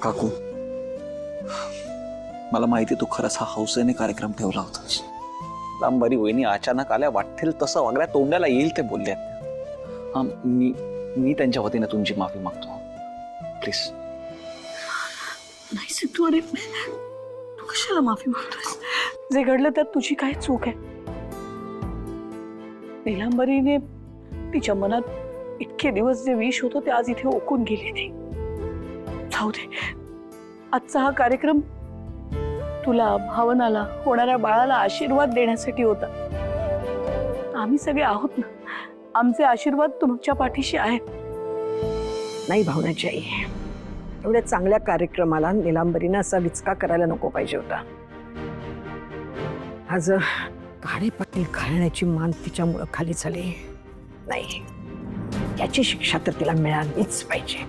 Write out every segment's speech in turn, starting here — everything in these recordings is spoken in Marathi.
काकू, मला माहिती तू खरंच हा हौसेने कार्यक्रम ठेवला होतास. लांबरी वहिनी अचानक आल्या, वाटेल तसं वागल्या, तोंडाला येईल ते बोलल्या. हा, मी त्यांच्या वतीने तुमची माफी मागतो. प्लीज. नाही सिद्धू, अरे तू कशाला माफी मागतोयस? जे घडलं त्यात तुझी काय चूक आहे? नीलांबरीने तिच्या मनात इतके दिवस जे विष होतं ते आज इथे ओकून गेले. ती जाऊ दे. आजचा हा कार्यक्रम तुला, भावनाला, होणाऱ्या बाळाला आशीर्वाद देण्यासाठी होता. आम्ही सगळे आहोत ना, आमचे आशीर्वाद तुमच्या पाठीशी आहेत. नाही भावनाची आई, एवढ्या चांगल्या कार्यक्रमाला नीलांबरीनं असा विचका करायला नको पाहिजे होता. आज काळे पाटील घराण्याची मान तिच्यामुळं खाली झाली. नाही, याची शिक्षा तर तिला मिळालीच पाहिजे.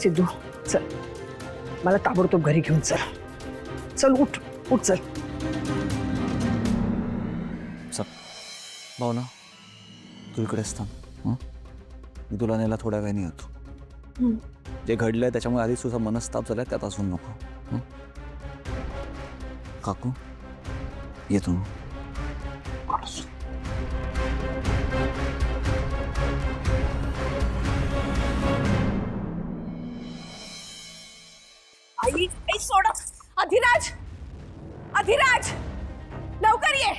सिद्धू चल, मला ताबडतोब घरी घेऊन चल. चल उठ उठ चल. भावना, तू इकडेच थांब. मी तुला नेला थोड्या वेळाने येतो. जे घडलंय त्याच्यामुळे आधीच तुझा मनस्ताप झालाय, त्यात असून नको. काकू येतो. आई, सोडा. अधिराज, अधिराज, लवकर ये.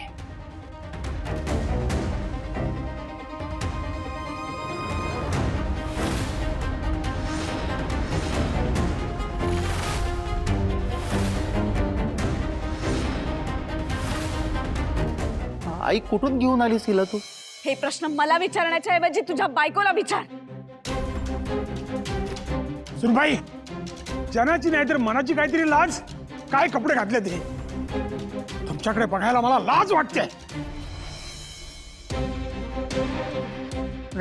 आई कुठून घेऊन आलीस हिला तू? हे प्रश्न मला विचारण्याच्या ऐवजी तुझ्या बायकोला विचार. सुनबाई, जनाची नाही तर मनाची काहीतरी लाज. काय कपडे घातले ते? तुमच्याकडे बघायला मला लाज वाटते.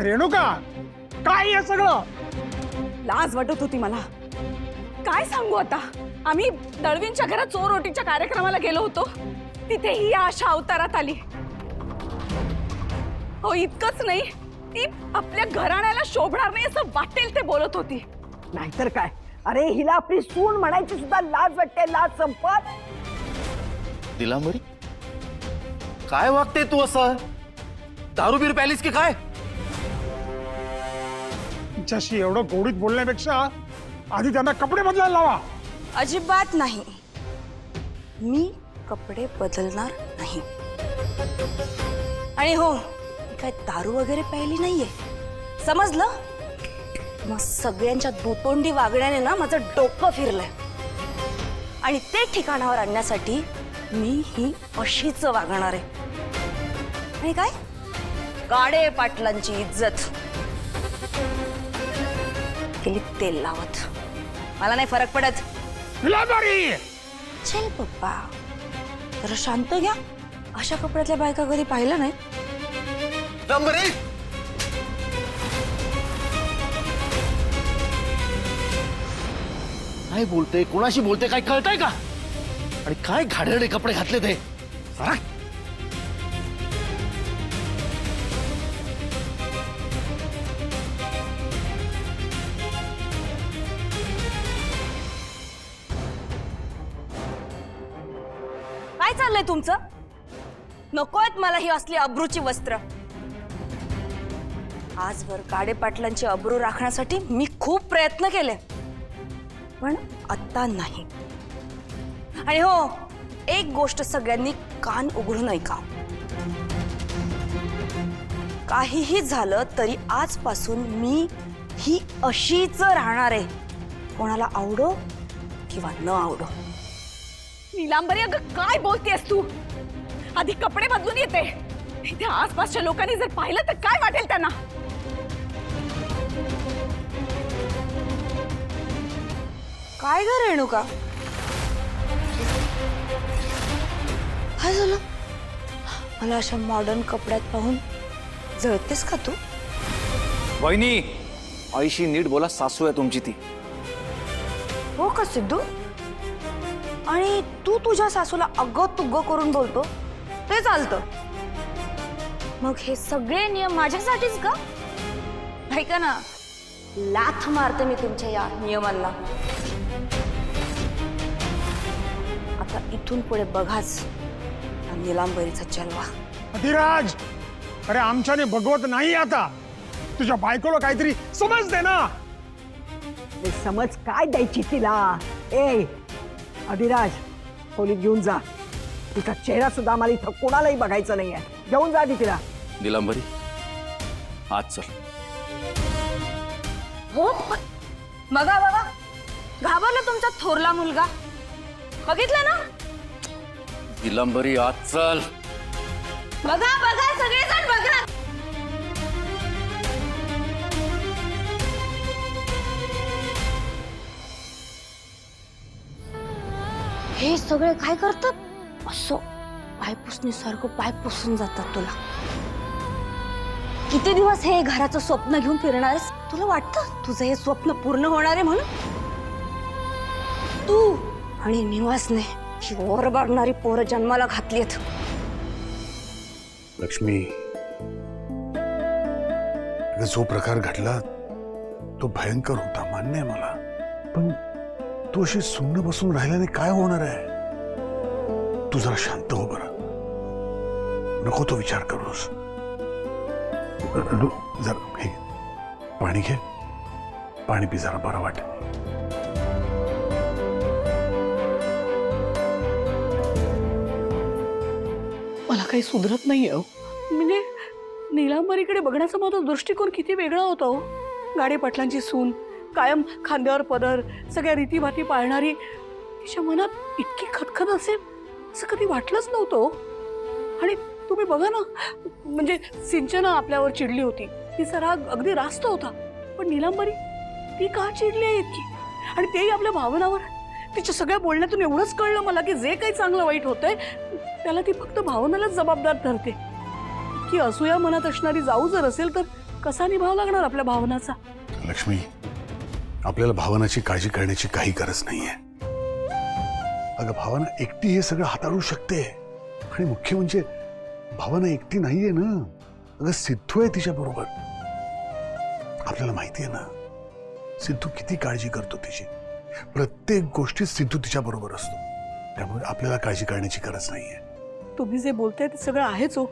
रेणुका, काय हे सगळं? लाज वाटत होती मला. काय सांगू आता. आम्ही दळवींच्या घरात चोरोटीच्या कार्यक्रमाला गेलो होतो, तिथेही या अशा अवतारात आली. हो, इतकंच नाही, ती आपल्या घराण्याला शोभणार नाही असं वाटेल ते बोलत होती. नाहीतर काय. अरे हिला आपली सून म्हणायची सुद्धा लाज वाटते. लाज संपत. नीलांबरी, काय वागते तू असं? दारू बीर प्यालीस की काय? तिच्याशी एवढं गोडीत बोलण्यापेक्षा आधी त्यांना कपडे बदलायला लावा. अजिबात नाही, मी कपडे बदलणार नाही. आणि हो, मी काय दारू वगैरे प्यायली नाहीये, समजलं? मग सगळ्यांच्या दुतोंडी वागण्याने ना माझं डोकं फिरलंय. आणि ते ठिकाणावर आणण्यासाठी मी ही अशीच वागणार आहे. आणि काय, गाडे पाटलांची इज्जत केली तेल लावत. मला नाही फरक पडत. नीलांबरी! चल पप्पा, जरा शांत घ्या. अशा कपड्यातल्या बायका कधी पाहिलं नाही. नीलांबरी! काय बोलते, कोणाशी बोलते, काय कळतंय का? आणि काय घाणेरडे कपडे घातले ते? फरक. काय चाललंय तुमचं? नकोयत मला ही असली अब्रूची वस्त्र. आजवर गाडे पाटलांची अब्रू राखण्यासाठी मी खूप प्रयत्न केले, पण आता नाही. आणि हो, एक गोष्ट सगळ्यांनी कान उघडून ऐका. काहीही झालं तरी आजपासून मी ही अशीच राहणार आहे, कोणाला आवडो किंवा न आवडो. नीलांबरी, अगं काय बोलतेस तू? आधी कपडे बदलून येते. इथे आसपासच्या लोकांनी जर पाहिलं तर काय वाटेल त्यांना? काय ग रेणुका, काय झालं? मला अशा मॉडर्न कपड्यात पाहून जळतेस का तू? वहिनी, आईशी नीट बोला. सासू आहे तुमची ती. हो का सिद्धू? आणि तू तुझ्या सासूला अगं तुगं करून बोलतो ते चालतं? मग हे सगळे नियम माझ्यासाठीच का? ऐका ना, लाथ मारते मी तुमच्या या नियमांना. आता इथून पुढे बघाच हा निलांबरीचा जलवा. धीराज, अरे आमच्याने भगवत नाही आता. तुझ्या बायकोला काहीतरी समज दे ना. ते समज काय द्यायची तिला? ए अधिराज, खोलीत घेऊन जा. तिचा चेहरा सुद्धा आम्हाला इथं कोणालाही बघायचा नाहीये. घेऊन जा आधी तिला. निलांबरी, आज चल. हो बघा बघा, घाबरला तुमचा थोरला मुलगा. बघितलं ना? निलांबरी, आज चल. बघा बघा, सगळेजण बघा. हे सगळे काय करतात? असं पायपुसणीसारखं पाय पुसून जातात तुला. किती दिवस हे घराचं स्वप्न घेऊन फिरणार आहेस? तुला वाटतं तुझं हे स्वप्न पूर्ण होणार आहे म्हणून? तू आणि निवासने ही वर बघणारी पोरं जन्माला घातलीत. लक्ष्मी, जो प्रकार घडला तो भयंकर होता, मान्य आहे मला. पण तू अशी सुन्न बसून राहिल्याने काय होणार आहे? तू जरा शांत हो बरं. नको तो विचार करूस. जरा हे पाणी घे, पाणी पी, जरा बरं वाटेल. मला काही सुधरत नाहीये हो. म्हणजे निलांबरीकडे बघण्याचा माझा दृष्टिकोन किती वेगळा होता हो. गाडे पाटलांची सून, कायम खांद्यावर पदर, सगळ्या रीतीभाती पाळणारी, तिच्या मनात इतकी खतखत असेल असं कधी वाटलंच नव्हतं हो. आणि तुम्ही बघा ना, म्हणजे सिंचना आपल्यावर चिडली होती, तिचा राग अगदी रास्त होता. पण निलांबरी, ती का चिडली आहे इतकी? आणि तेही आपल्या भावनावर. तिच्या सगळ्या बोलण्यातून एवढंच कळलं मला की जे काही चांगलं वाईट होतंय त्याला ती फक्त भावनालाच जबाबदार धरते. की असूया मनात असणारी जाऊ जर असेल तर कसा निभाव लागणार आपल्या भावनाचा? लक्ष्मी, आपल्याला भावनाची काळजी करण्याची काही गरज नाहीये. अगं, भावना एकटी हे सगळं हाताळू शकते. आणि मुख्य म्हणजे भावना एकटी नाहीये ना. अगं, सिद्धू आहे तिच्या बरोबर. आपल्याला माहिती आहे ना सिद्धू किती काळजी करतो तिची. प्रत्येक गोष्टीत सिद्धू तिच्या बरोबर असतो. त्यामुळे आपल्याला काळजी करण्याची गरज नाहीये. तुम्ही जे बोलताय ते सगळं आहेच हो.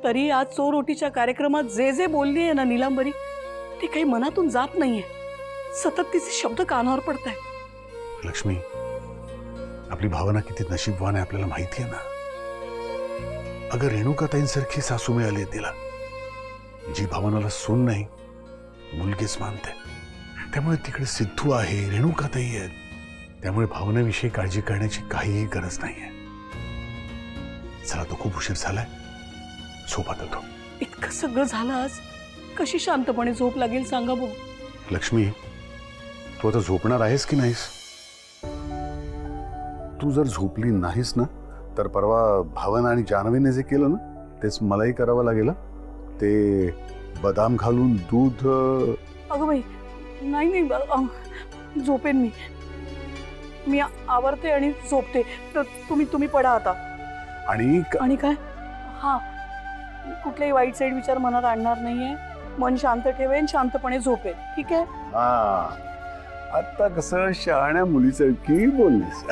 तरी आज चोरोटीच्या कार्यक्रमात जे जे बोलली आहे ना निलांबरी, ती काही मनातून जात नाहीये. सतत तिचे शब्द कानावर पडतायत. लक्ष्मी, आपली भावना किती नशीबवान आहे आपल्याला माहिती आहे ना. अगं, रेणुकाताईंसारखी सासू मिळाली तिला, जी भावनाला सून नाही मुलगीच मानते. त्यामुळे तिकडे सिद्धू आहे, रेणुकाताई आहेत. त्यामुळे भावनेविषयी काळजी करण्याची काहीही गरज नाहीये. चला, तो खूप उशीर झालाय, झोप आता तो. इतकं सगळं झालं आज, कशी शांतपणे झोप लागेल सांगा बघू. लक्ष्मी, तू आता झोपणार आहेस की नाहीस? तू जर झोपली नाहीस ना तर परवा भावना आणि जान्हवीने जे केलं ना तेच मलाही करावं लागेल. ते बदाम घालून दूध. अगं बाई, नाही नाही, झोपेन मी आवरते आणि झोपते. तर तुम्ही पडा आता. आणि काय? हा, कुठलेही वाईट साईड विचार मनात आणणार नाहीये. मन शांत ठेवेन, शांतपणे झोपेन. ठीक आहे? आता कसं शहाण्या मुलीसारखी बोललीस.